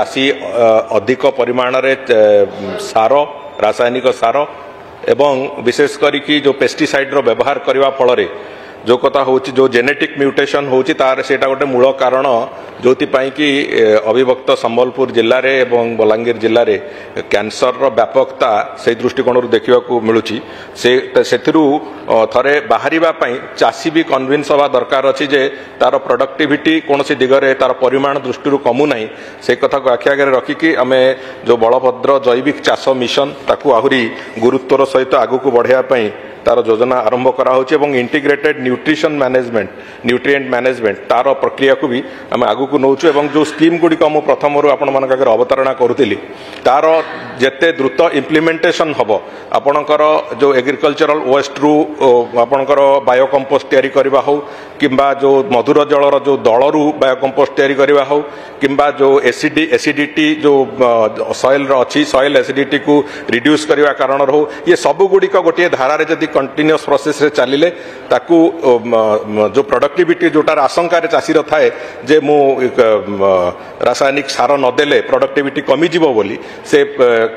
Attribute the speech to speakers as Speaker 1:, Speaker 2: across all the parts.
Speaker 1: चाषी अधिक परिमाण रे सार रासायनिक सार एवं विशेष करी जो पेस्टिसाइड रो व्यवहार करने फल जो कथा हूँ जो जेनेटिक म्यूटेशन होची तार सेटा गोटे मूल कारण जो कि अविभक्त संबलपुर जिले में एवं बलांगीर जिले में कैंसर रो व्यापकता से दृष्टिकोण देखा मिलूँ से थे बाहर चाषी भी कन्विन्स हवा दरकार अच्छी जे तार प्रोडक्टिविटी कौन सी दिगरे तार परिमाण दृष्टि कमु ना से कथा को आखि आगे रखिकी आम जो बलभद्र जैविक चाष मिशन ताकू आहरी गुरुत्वर सहित आगू बढ़ाई तार योजना आरंभ कराहोछि एवं integrated nutrition management nutrient management तार प्रक्रिया को भी आम आगू को नौचु एवं जो स्कीम गुड़िक मु प्रथम आपण मान आगे अवतारणा करुली तार जेते द्रुत इम्प्लीमेंटेशन हम आपणकर जो एग्रीकल्चरल वेस्ट रु आपणकर बायोकंपोस्ट तैयारी करबा हो किंबा जो मधुर जलर जो दलरू बायोकंपोस्ट तैयारी करबा हो किंबा जो एसिडिटी जो सॉइल अच्छी सॉइल एसिडिटी को रिड्यूस करने कारण हो ये सब गुड़िक गोटे धारा जदि कंटिन्यूअस प्रोसेस रे चलिले ताकू जो प्रोडक्टिविटी जोटार आशंका चाषी थाए जे मु रासायनिक सार नदेले प्रोडक्टिविटी कमी जीवो बोली से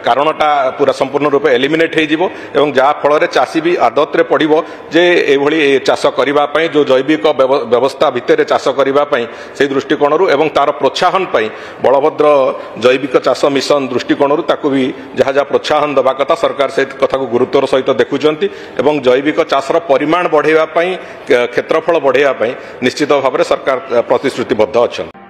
Speaker 1: कारणटा पूरा संपूर्ण रूप एलिमिनेट हो जीवो एवं जहा फल रे चाषी भी आदत रे पड़िबो जे एभली चाष करिबा पई जो जैविक व्यवस्था भितर चाष करिबा पई से दृष्टिकोण एवं तार प्रोत्साहन पई बलभद्र जैविक चाष मिशन दृष्टिकोण ताकू भी जहाँ जहाँ प्रोत्साहन दबा कथा सरकार से कथा को गुरुत्वर सहित देखुचंती एवं जैविक चाषर परिमाण बढ़ावा क्षेत्रफल बढ़ावा निश्चित भाव में सरकार प्रतिश्रुतिबद्ध अच्छा।